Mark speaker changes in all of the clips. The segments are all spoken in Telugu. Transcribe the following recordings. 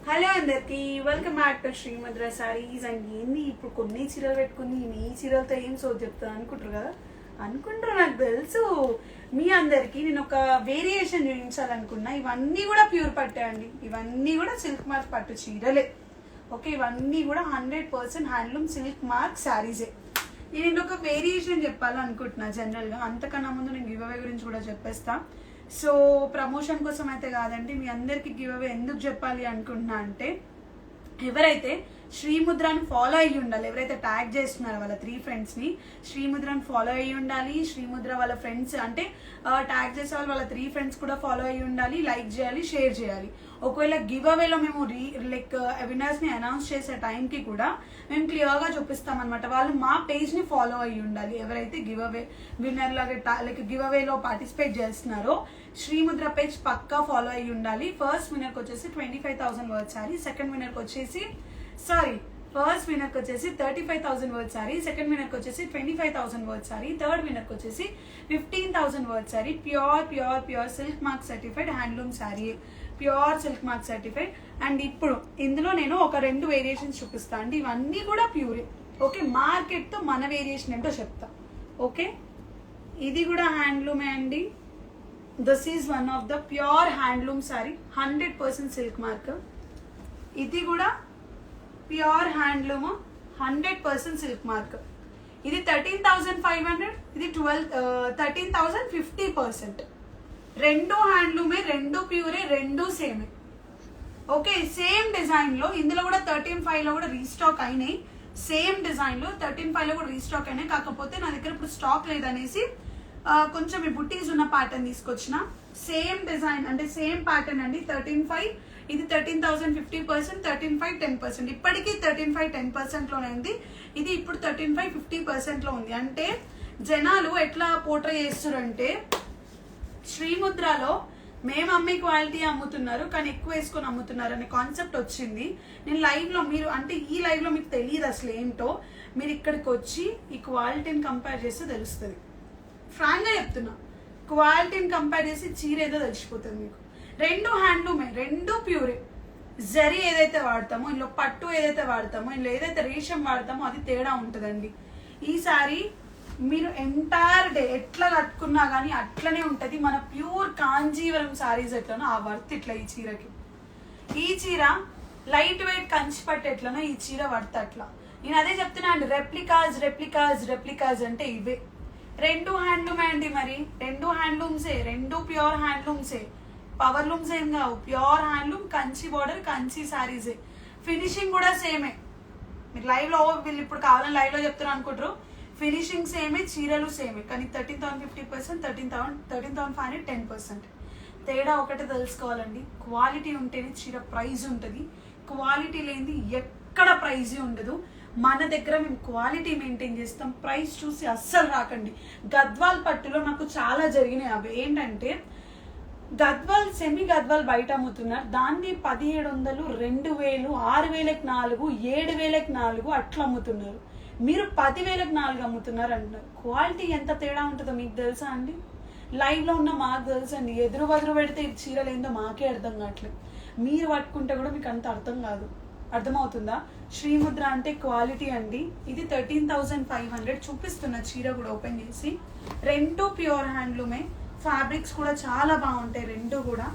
Speaker 1: హలో అందరికి welcome back to Srimudra saris. And ఏంది ఇప్పుడు కొన్ని చీరలు పెట్టుకుని ఈ చీరలతో ఏం సో చెప్తాను అనుకుంటారు కదా, అనుకుంటారు. నాకు తెలుసు మీ అందరికి నేను ఒక వేరియేషన్ చూపించాలనుకున్నా. ఇవన్నీ కూడా ప్యూర్ పట్టే అండి, ఇవన్నీ కూడా సిల్క్ మార్క్ పట్టు చీరలే. ఓకే, ఇవన్నీ కూడా 100% హ్యాండ్లూమ్ సిల్క్ మార్క్ శారీసే. నేను ఒక వేరియేషన్ చెప్పాలనుకుంటున్నా జనరల్గా. అంతకన్నా ముందు నేను గివ్ అవే గురించి కూడా చెప్పేస్తా. సో ప్రమోషన్ కోసం అయితే కాదండి, మీ అందరికి గివ్ అవే ఎందుకు చెప్పాలి అనుకుంటున్నా అంటే, ఎవరైతే శ్రీముద్రాని ఫాలో అయ్యి ఉండాలి, ఎవరైతే ట్యాగ్ చేస్తున్నారో వాళ్ళ 3 ఫ్రెండ్స్ని శ్రీముద్రాని ఫాలో అయ్యి ఉండాలి. శ్రీముద్ర వాళ్ళ ఫ్రెండ్స్ అంటే ట్యాగ్ చేసే వాళ్ళ 3 ఫ్రెండ్స్ కూడా ఫాలో అయ్యి ఉండాలి, లైక్ చేయాలి, షేర్ చేయాలి. ఒకవేళ గివ్ అవేలో మేము విన్నర్స్ని అనౌన్స్ చేసే టైంకి కూడా మేము క్లియర్గా చూపిస్తామన్నమాట. వాళ్ళు మా పేజ్ని ఫాలో అయ్యి ఉండాలి. ఎవరైతే గివ్ అవే విన్నర్ లాగా గివ్ అవేలో పార్టిసిపేట్ చేస్తున్నారో శ్రీముద్ర పేజ్ పక్కా ఫాలో అయ్యి ఉండాలి. ఫస్ట్ విన్నర్కి వచ్చేసి 25,000 వర్త్ సారీ, సెకండ్ విన్నర్కి వచ్చేసి ఫస్ట్ విన్నర్కి వచ్చేసి 35,000 వర్త్ సారీ, సెకండ్ విన్నర్కి వచ్చేసి 25,000 వర్త్ సారీ, థర్డ్ విన్నర్కి వచ్చేసి 15,000 worth sorry. Pure silk mark certified handloom sorry, pure silk mark certified. And ఇప్పుడు ఇందులో నేను ఒక 2 వేరియేషన్స్ చూపిస్తాను అండి, ఇవన్నీ కూడా ప్యూరే. ఓకే, మార్కెట్తో మన వేరియేషన్ ఏంటో చెప్తా. ఓకే, ఇది కూడా హ్యాండ్లూమే అండి. This is one of the pure handloom sorry, 100% silk mark. ఇది కూడా ప్యూర్ హ్యాండ్లూమ్, 100% సిల్క్ మార్క్. ఇది 13,500, ఇది 13,000, 50%. రెండు హ్యాండ్లూమే, రెండు ప్యూరే, రెండు సేమే. ఓకే, సేమ్ డిజైన్ లో ఇందులో కూడా 13,500 లో కూడా రీస్టాక్ అయినాయి. సేమ్ డిజైన్ లో 13,500 లో కూడా రీస్టాక్ అయినాయి. కాకపోతే నా దగ్గర ఇప్పుడు స్టాక్ లేదనేసి కొంచెం ఈ బుట్టీస్ ఉన్న ప్యాటర్న్ తీసుకొచ్చిన. సేమ్ డిజైన్ అంటే సేమ్ ప్యాటర్న్ అండి. 13,500, ఇది 13,000, 50%, 13,500, 10%. ఇప్పటికీ 13,500, 10% లోనే ఉంది. ఇది ఇప్పుడు 13,500, 50% లో ఉంది. అంటే జనాలు ఎట్లా పోర్ట్రే చేస్తారంటే, శ్రీముద్రలో మేము అమ్మే క్వాలిటీ అమ్ముతున్నారు కానీ ఎక్కువ వేసుకొని అమ్ముతున్నారు అనే కాన్సెప్ట్ వచ్చింది. నేను లైవ్ లో మీరు అంటే ఈ లైవ్ లో మీకు తెలియదు అసలు ఏంటో. మీరు ఇక్కడికి వచ్చి ఈ క్వాలిటీని కంపేర్ చేస్తే తెలుస్తుంది. ఫ్రాంక్ గా చెప్తున్నా, క్వాలిటీని కంపేర్ చేసి చీర ఏదో తెలిసిపోతుంది మీకు. రెండు హ్యాండ్లూమే, రెండు ప్యూరే. జరీ ఏదైతే వాడతామో, ఇందులో పట్టు ఏదైతే వాడతామో, ఇందులో ఏదైతే రేషం వాడతామో అది తేడా ఉంటుందండి. ఈసారి మీరు ఎంటైర్ డే ఎట్లా కట్టుకున్నా కానీ అట్లనే ఉంటుంది. మన ప్యూర్ కాంజీవరం సారీస్ ఎట్లనో ఆ వర్త్ ఇట్లా ఈ చీరకి. ఈ చీర లైట్ వెయిట్ కంచి పట్టు ఎట్లనో ఈ చీర వర్త్ అట్లా. నేను అదే చెప్తున్నా అండి, రెప్లికాస్ అంటే ఇవే. రెండు హ్యాండ్లూమే అండి, మరి రెండు హ్యాండ్లూమ్సే, రెండు ప్యూర్ హ్యాండ్లూమ్సే, పవర్ లూమ్స్ ఏం కావు. Pure handloom, Kanchi border, Kanchi సారీసే. ఫినిషింగ్ కూడా సేమే. మీరు లైవ్ లో వీళ్ళు ఇప్పుడు కావాలని లైవ్ లో చెప్తున్నారు అనుకుంటారు. ఫినిషింగ్ సేమే, చీరలు సేమే. కానీ 13,000, 50%, 13,500, 10%. తేడా ఒకటే తెలుసుకోవాలండి, క్వాలిటీ ఉంటేనే చీర ప్రైజ్ ఉంటుంది. క్వాలిటీ లేనిది ఎక్కడ ప్రైజ్ ఉండదు. మన దగ్గర మేము క్వాలిటీ మెయింటైన్ చేస్తాం. ప్రైస్ చూసి అస్సలు రాకండి. గద్వాల్ పట్టులో నాకు చాలా జరిగినాయి. అవి ఏంటంటే, గద్వాల్ సెమీ గద్వాల్ బయట అమ్ముతున్నారు, దాన్ని 1,700, 2,000, 6,000కి 4, 7,000కి 4 అట్లా అమ్ముతున్నారు. మీరు 10,000కి 4 అమ్ముతున్నారు అంటున్నారు. క్వాలిటీ ఎంత తేడా ఉంటుందో మీకు తెలుసా అండి? లైవ్ లో ఉన్న మాకు తెలుసు అండి. ఎదురు బదురు పెడితే ఈ చీరలు ఏందో మాకే అర్థం కావట్లేదు. మీరు పట్టుకుంటే కూడా మీకు అంత అర్థం కాదు. అర్థమవుతుందా? శ్రీముద్ర అంటే క్వాలిటీ అండి. ఇది 13,500 చూపిస్తున్న చీర కూడా ఓపెన్ చేసి. రెండు ప్యూర్ హ్యాండ్లూమే, ఫ్యాబ్రిక్స్ కూడా చాలా బాగుంటాయి. రెండు కూడా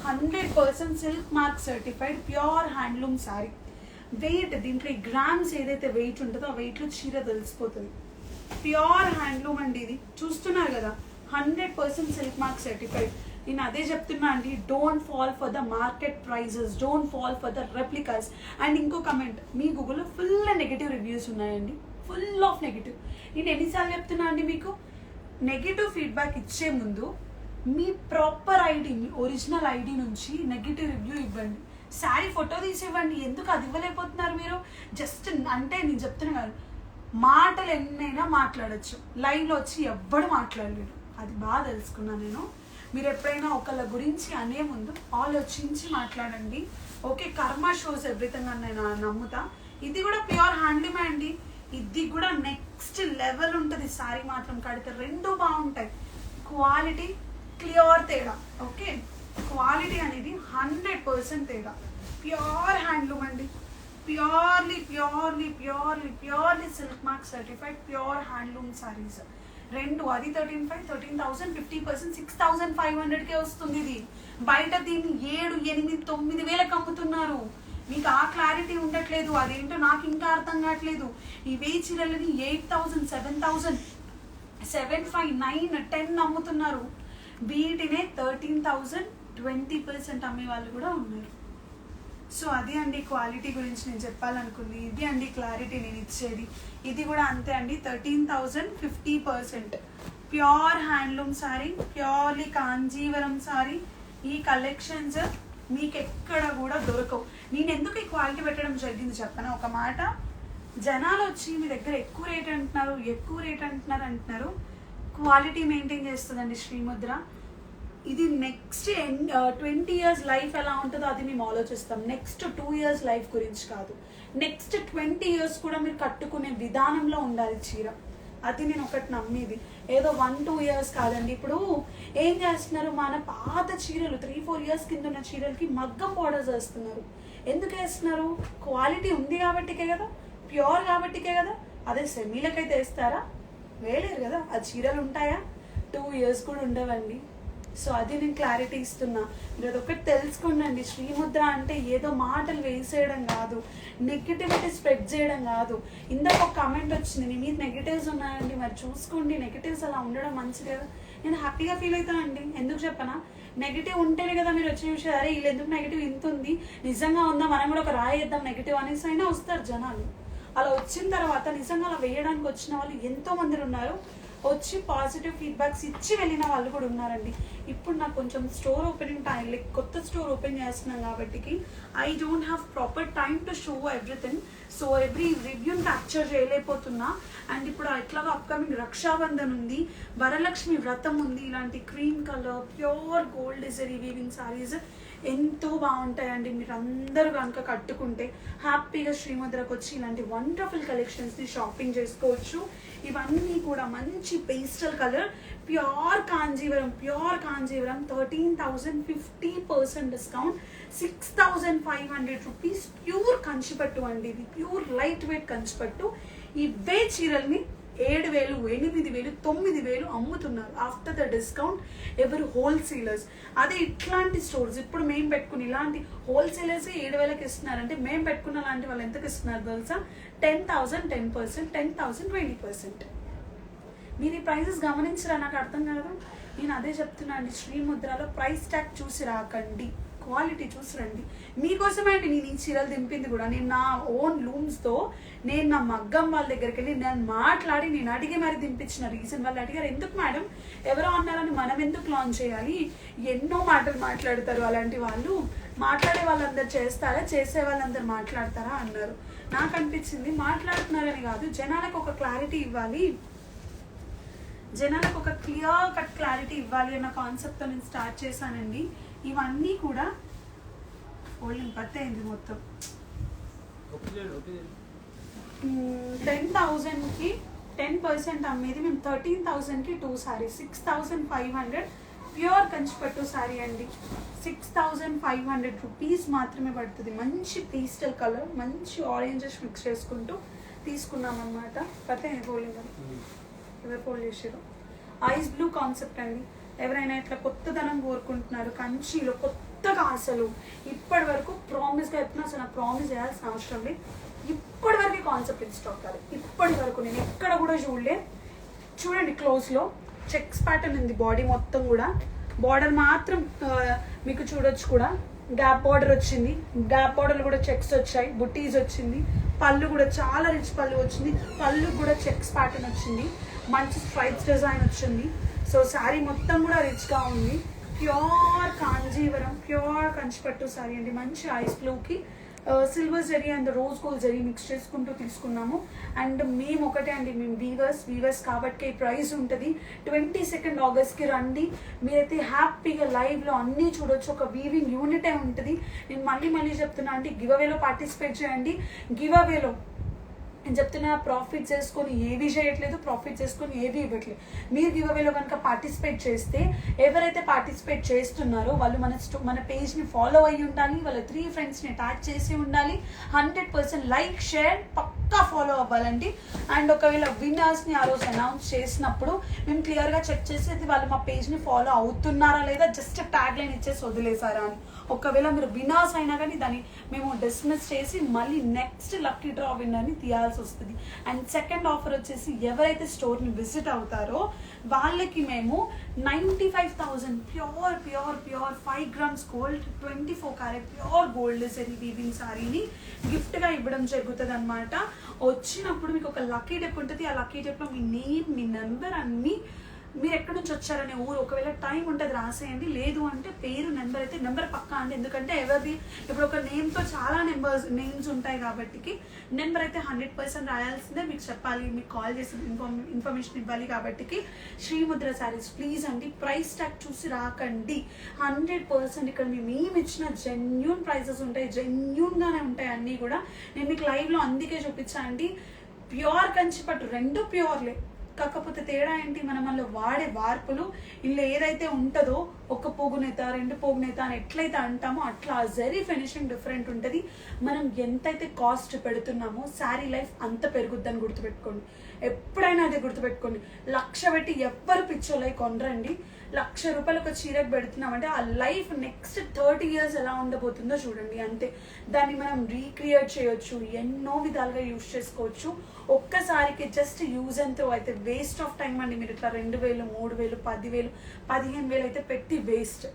Speaker 1: 100% silk mark certified pure handloom sari. Weight దీంట్లో ఈ గ్రామ్స్ ఏదైతే వెయిట్ ఉంటుందో ఆ వెయిట్లో చీర తెలిసిపోతుంది. ప్యూర్ హ్యాండ్లూమ్ అండి. ఇది చూస్తున్నారు కదా, 100% సిల్క్ మార్క్ సర్టిఫైడ్. నేను అదే చెప్తున్నా అండి, don't fall for the market prices, don't fall for the replicas. And ఇంకో కమెంట్, మీ గూగుల్లో ఫుల్ నెగిటివ్ రివ్యూస్ ఉన్నాయండి, ఫుల్ ఆఫ్ నెగిటివ్. నేను ఎన్నిసార్లు చెప్తున్నా అండి మీకు, నెగిటివ్ ఫీడ్బ్యాక్ ఇచ్చే ముందు మీ ప్రాపర్ ఐడి, మీ ఒరిజినల్ ఐడి నుంచి నెగిటివ్ రివ్యూ ఇవ్వండి. శారీ ఫోటో తీసి ఇవ్వండి. ఎందుకు అది ఇవ్వలేకపోతున్నారు మీరు? జస్ట్ అంటే నేను చెప్తున్నా కదా, మాటలు ఎన్నైనా మాట్లాడచ్చు, లైవ్లో వచ్చి ఎవ్వడు మాట్లాడలేడు. అది బాగా తెలుసుకున్నాను నేను. మీరు ఎప్పుడైనా ఒకళ్ళ గురించి అనే ముందు ఆలోచించి మాట్లాడండి. ఓకే, కర్మ షోస్ ఎవ్రీథింగ్ అని నేను నమ్ముతా. ఇది కూడా ప్యూర్ హ్యాండ్లూమే అండి. ఇది కూడా నెక్స్ట్ లెవెల్ ఉంటుంది. సారీ మాత్రం కడితే రెండు బాగుంటాయి. క్వాలిటీ క్లియర్ తేడా. ఓకే, క్వాలిటీ అనేది 100% తేడా. ప్యూర్ హ్యాండ్లూమ్ అండి, purely purely purely purely silk mark certified pure handloom saris. రెండు, అది 13,000 50%, 6,500కే వస్తుంది. ఇది బయట దీన్ని 7, 8, 9 వేలకు అమ్ముతున్నారు. మీకు ఆ క్లారిటీ ఉండట్లేదు, అదేంటో నాకు ఇంకా అర్థం కావట్లేదు. ఇవే చీరలని 8,000, 7,000, 7,500, 9,000, 10,000 అమ్ముతున్నారు. వీటినే 13,000 20% అమ్మే వాళ్ళు కూడా ఉన్నారు. సో అది అండి క్వాలిటీ గురించి నేను చెప్పాలనుకుంది. ఇది అండి క్లారిటీ నేను ఇచ్చేది. ఇది కూడా అంతే అండి, 13,000 50% pure handloom sorry, purely Kanjeevaram sorry. ఈ కలెక్షన్స్ మీకు ఎక్కడ కూడా దొరకవు. నేను ఎందుకు ఈ క్వాలిటీ పెట్టడం జరిగింది చెప్పనా ఒక మాట. జనాలు వచ్చి మీ దగ్గర ఎక్కువ రేట్ అంటున్నారు. క్వాలిటీ మెయింటైన్ చేస్తుందండి శ్రీముద్ర. ఇది నెక్స్ట్ 20 years లైఫ్ ఎలా ఉంటుందో అది మేము ఆలోచిస్తాం. నెక్స్ట్ 2 years లైఫ్ గురించి కాదు, నెక్స్ట్ 20 years కూడా మీరు కట్టుకునే విధానంలో ఉండాలి చీర. అది నేను ఒకటి నమ్మేది. ఏదో 1-2 years కాదండి. ఇప్పుడు ఏం చేస్తున్నారు, మన పాత చీరలు 3-4 years కింద ఉన్న చీరలకి మగ్గం బోర్డర్స్ వేస్తున్నారు. ఎందుకు వేస్తున్నారు? క్వాలిటీ ఉంది కాబట్టికే కదా, ప్యూర్ కాబట్టికే కదా. అదే సెమీలకైతే వేస్తారా? వేయలేరు కదా. ఆ చీరలు ఉంటాయా? 2 years కూడా ఉండవండి. సో అది నేను క్లారిటీ ఇస్తున్నా. మీరు అదొకటి తెలుసుకోండి. శ్రీముద్ర అంటే ఏదో మాటలు వేసేయడం కాదు, నెగిటివిటీ స్ప్రెడ్ చేయడం కాదు. ఇందాక ఒక కామెంట్ వచ్చింది, మీ మీద నెగిటివ్స్ ఉన్నాయండి, మరి చూసుకోండి. నెగిటివ్స్ అలా ఉండడం మంచిది కదా. నేను హ్యాపీగా ఫీల్ అవుతానండి. ఎందుకు చెప్పనా, నెగిటివ్ ఉంటేనే కదా మీరు వచ్చి చూసారు, అరే వీళ్ళు ఎందుకు నెగిటివ్ ఇంత ఉంది, నిజంగా ఉందా, మనం కూడా ఒక రాయేద్దాం నెగిటివ్ అనేసి అయినా వస్తారు జనాలు. అలా వచ్చిన తర్వాత నిజంగా అలా వేయడానికి వచ్చిన వాళ్ళు ఎంతో మంది ఉన్నారు. వచ్చి పాజిటివ్ ఫీడ్బ్యాక్స్ ఇచ్చి వెళ్ళిన వాళ్ళు కూడా ఉన్నారండి. ఇప్పుడు నాకు కొంచెం స్టోర్ ఓపెనింగ్ టైం, లైక్ కొత్త స్టోర్ ఓపెన్ చేస్తున్నాను కాబట్టి I don't have proper time to show everything. So every రివ్యూని క్యాప్చర్ చేయలేకపోతున్నా. అండ్ ఇప్పుడు ఎట్లాగో అప్కమింగ్ రక్షాబంధన్ ఉంది, వరలక్ష్మి వ్రతం ఉంది. ఇలాంటి cream colour pure gold zari weaving saris ఎంతో బాగుంటాయండి. మీరు అందరూ కనుక కట్టుకుంటే హ్యాపీగా శ్రీముద్రకు వచ్చి ఇలాంటి వండర్ఫుల్ కలెక్షన్స్ని షాపింగ్ చేసుకోవచ్చు. ఇవన్నీ కూడా మంచి pastel colour pure Kanjeevaram 13,000 50% discount, 6,500 rupees pure Kanchipattu అండి. ఇది ప్యూర్ లైట్ వెయిట్ కంచిపట్టు. ఇవే చీరల్ని 7,000, 8,000, 9,000 అమ్ముతున్నారు ఆఫ్టర్ ద డిస్కౌంట్. ఎవరు హోల్సేలర్స్. అదే ఇట్లాంటి స్టోర్స్ ఇప్పుడు మేము పెట్టుకుని ఇలాంటి హోల్సేలర్స్ 7,000కి ఇస్తున్నారంటే మేము పెట్టుకున్న లాంటి వాళ్ళు ఎంతకు ఇస్తున్నారు తెలుసా? 10,000 10%, 10,000 20%. మీరు ఈ ప్రైజెస్ గమనించరా? నాకు అర్థం కాదు. నేను అదే చెప్తున్నా అండి, శ్రీముద్రలో ప్రైస్ ట్యాగ్ చూసి రాకండి, క్వాలిటీ చూసి రండి. మీకోసమే అండి నేను ఈ చీరలు దింపింది కూడా. నేను నా ఓన్ లూమ్స్తో నేను నా మగ్గం వాళ్ళ దగ్గరికి వెళ్ళి నేను మాట్లాడి నేను అడిగి మరి దింపించిన రీజన్. వాళ్ళు అడిగారు, ఎందుకు మేడం ఎవరో అన్నారని మనం ఎందుకు లాంచ్ చేయాలి, ఎన్నో మాటలు మాట్లాడతారు అలాంటి వాళ్ళు, మాట్లాడే వాళ్ళందరూ చేస్తారా, చేసే వాళ్ళందరూ మాట్లాడతారా అన్నారు. నాకు అనిపించింది మాట్లాడుతున్నారని కాదు, జనాలకు ఒక క్లారిటీ ఇవ్వాలి, జనాలకు ఒక క్లియర్ కట్ క్లారిటీ ఇవ్వాలి అన్న కాన్సెప్ట్తో నేను స్టార్ట్ చేశానండి. ఇవన్నీ కూడా ఓల్డింగ్ పత్తి అయింది మొత్తం. 10,000కి 10% అమ్మేది మేము 13,000కి 2 సారీస్, 6,500 ప్యూర్ కంచిపట్టు సారీ అండి. 6,500 రూపీస్ మాత్రమే పడుతుంది. మంచి పేస్టల్ కలర్, మంచి ఆరెంజెస్ మిక్స్ చేసుకుంటూ తీసుకున్నాం అనమాట. పత్తి అయింది ఓల్డింగ్ అని ఎవరు ఫోల్డ్ చేసారు. ఐస్ బ్లూ కాన్సెప్ట్ అండి. ఎవరైనా ఇట్లా కొత్తదనం కోరుకుంటున్నారు, కంచిలో కొత్తగా అసలు ఇప్పటి వరకు ప్రామిస్గా చెప్తున్నా, అసలు నాకు ప్రామిస్ చేయాల్సిన అవసరం లేదు. ఇప్పటి వరకు కాన్సెప్ట్ ఇది స్టాక్ కాదు. ఇప్పటి వరకు నేను ఎక్కడ కూడా చూడలే. చూడండి క్లోజ్లో చెక్స్ ప్యాటర్న్ ఉంది, బాడీ మొత్తం కూడా. బార్డర్ మాత్రం మీకు చూడొచ్చు కూడా, గ్యాప్ బార్డర్ వచ్చింది. గ్యాప్ బార్డర్లు కూడా చెక్స్ వచ్చాయి, బుట్టీస్ వచ్చింది. పళ్ళు కూడా చాలా రిచ్ పళ్ళు వచ్చింది. పళ్ళు కూడా చెక్స్ ప్యాటర్న్ వచ్చింది, మంచి స్ట్రైప్స్ డిజైన్ వచ్చింది. సో శారీ మొత్తం కూడా రిచ్గా ఉంది. ప్యూర్ కాంజీవరం ప్యూర్ కంచిపట్టు శారీ అండి. మంచి ఐస్ బ్లూకి silver zari and rose gold zari mix చేసుకుంటూ తీసుకున్నాము. అండ్ మేము ఒకటే అండి, మేము వీవర్స్ కాబట్టి ఈ ప్రైస్ ఉంటుంది. 22nd ఆగస్ట్కి రండి. మీరైతే హ్యాపీగా లైవ్లో అన్నీ చూడొచ్చు. ఒక వీవింగ్ యూనిటే ఉంటుంది. నేను మళ్ళీ చెప్తున్నా అండి, గివ్ అవేలో పార్టిసిపేట్ చేయండి. గివ్ అవేలో నేను చెప్తున్నా ప్రాఫిట్ చేసుకొని ఏవి చేయట్లేదు, ప్రాఫిట్ చేసుకొని ఏవి ఇవ్వట్లేదు. మీరు గివ్ అవేలో కనుక పార్టిసిపేట్ చేస్తే ఎవరైతే పార్టిసిపేట్ చేస్తున్నారో వాళ్ళు మన పేజ్ని ఫాలో అయ్యి ఉండాలి, వాళ్ళ 3 ఫ్రెండ్స్ని ట్యాగ్ చేసి ఉండాలి, 100% లైక్ షేర్ పక్కా ఫాలో అవ్వాలండి. అండ్ ఒకవేళ విన్నర్స్ని ఆ రోజు అనౌన్స్ చేసినప్పుడు మేము క్లియర్గా చెక్ చేసేది వాళ్ళు మా పేజ్ని ఫాలో అవుతున్నారా లేదా, జస్ట్ ట్యాగ్ లైన్ ఇచ్చేసి వదిలేసారా అని. ఒకవేళ మీరు విన్నర్స్ అయినా కానీ దాన్ని మేము డిస్మిస్ చేసి మళ్ళీ నెక్స్ట్ లక్కీ డ్రా విన్నర్ని తీయాల్సి వస్తుంది. అండ్ సెకండ్ ఆఫర్ వచ్చేసి ఎవరైతే స్టోర్ని విజిట్ అవుతారో వాళ్ళకి మేము 95,000 pure 5 grams gold 24 carat pure gold zari weaving సారీని గిఫ్ట్గా ఇవ్వడం జరుగుతుంది అనమాట. వచ్చినప్పుడు మీకు ఒక లక్కీ డెప్ ఉంటుంది. ఆ లక్కీ డెప్లో మీ నేమ్, మీ నెంబర్ అన్నీ, మీరు ఎక్కడి నుంచి వచ్చారనే ఊరు, ఒకవేళ టైం ఉంటుంది రాసేయండి, లేదు అంటే పేరు నెంబర్ అయితే నెంబర్ పక్కా అండి. ఎందుకంటే ఎవరిది ఇప్పుడు ఒక నేమ్తో చాలా నేమ్స్ ఉంటాయి కాబట్టి నెంబర్ అయితే 100% రాయాల్సిందే. మీకు చెప్పాలి, మీకు కాల్ చేసి ఇన్ఫర్మేషన్ ఇవ్వాలి కాబట్టి శ్రీముద్ర శారీస్ ప్లీజ్ అండి ప్రైస్ ట్యాగ్ చూసి రాకండి. 100% ఇక్కడ మేము ఇచ్చిన జెన్యూన్ ప్రైసెస్ ఉంటాయి, జెన్యూన్గానే ఉంటాయి అన్నీ కూడా. నేను మీకు లైవ్లో అందుకే చూపించాను అండి. ప్యూర్ కంచిపట్టు 2 ప్యూర్లే, కాకపోతే తేడా ఏంటి, మనం అందులో వాడే వార్పులు ఇల్లు ఏదైతే ఉంటుందో ఒక పోగునేత 2 పోగునేత అని ఎట్లయితే అంటామో అట్లా ఆ జరీ ఫినిషింగ్ డిఫరెంట్ ఉంటుంది. మనం ఎంతైతే కాస్ట్ పెడుతున్నామో శారీ లైఫ్ అంత పెరుగుద్దని గుర్తుపెట్టుకోండి. ఎప్పుడైనా అదే గుర్తుపెట్టుకోండి. 1,00,000 పెట్టి ఎవ్వరు పిచ్చోలై కొనరండి. 1,00,000 రూపాయలు ఒక చీరకు పెడుతున్నామంటే ఆ లైఫ్ నెక్స్ట్ 30 years ఎలా ఉండబోతుందో చూడండి అంతే. దాన్ని మనం రీక్రియేట్ చేయొచ్చు, ఎన్నో విధాలుగా యూజ్ చేసుకోవచ్చు. ఒక్కసారికి జస్ట్ యూజ్ అండ్ త్రో అయితే వేస్ట్ ఆఫ్ టైం అండి. మీరు ఇట్లా 2,000, 3,000, 10,000, 15,000 అయితే పెట్టి వేస్ట్.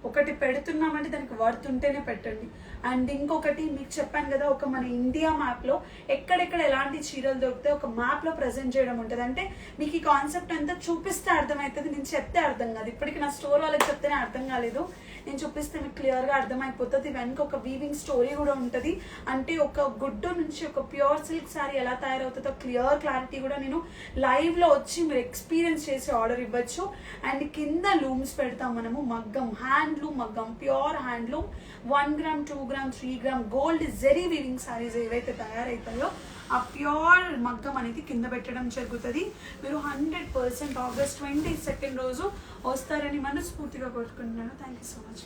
Speaker 1: ఒకటి పెడుతున్నామంటే దానికి వర్త్ ఉంటేనే పెట్టండి. అండ్ ఇంకొకటి మీకు చెప్పాను కదా, ఒక మన ఇండియా మ్యాప్లో ఎక్కడెక్కడ ఎలాంటి చీరలు దొరికితే ఒక మ్యాప్లో ప్రజెంట్ చేయడం ఉంటుంది. అంటే మీకు ఈ కాన్సెప్ట్ అంతా చూపిస్తే అర్థమవుతుంది, నేను చెప్తే అర్థం కాదు. ఇప్పటికి నా స్టోర్ వాళ్ళకి చెప్తేనే అర్థం కాలేదు, నేను చూపిస్తే మీకు క్లియర్గా అర్థమైపోతుంది. వెనక ఒక వీవింగ్ స్టోరీ కూడా ఉంటుంది. అంటే ఒక గుడ్డు నుంచి ఒక ప్యూర్ సిల్క్ శారీ ఎలా తయారవుతుందో క్లియర్ క్లారిటీ కూడా నేను లైవ్లో వచ్చి మీరు ఎక్స్పీరియన్స్ చేసి ఆర్డర్ ఇవ్వచ్చు. అండ్ కింద లూమ్స్ పెడతాం మనము, మగ్గం హ్యాండ్లూమ్ మగ్గం, pure handloom 1 gram, 2 gram, 3 gram gold zari weaving saris ఏవైతే తయారవుతాయో ఆ ప్యూర్ మగ్గం అనేది కింద పెట్టడం జరుగుతుంది. మీరు 100% August 22 రోజు వస్తారని మనస్ఫూర్తిగా కోరుకుంటున్నాను. Thank you so much.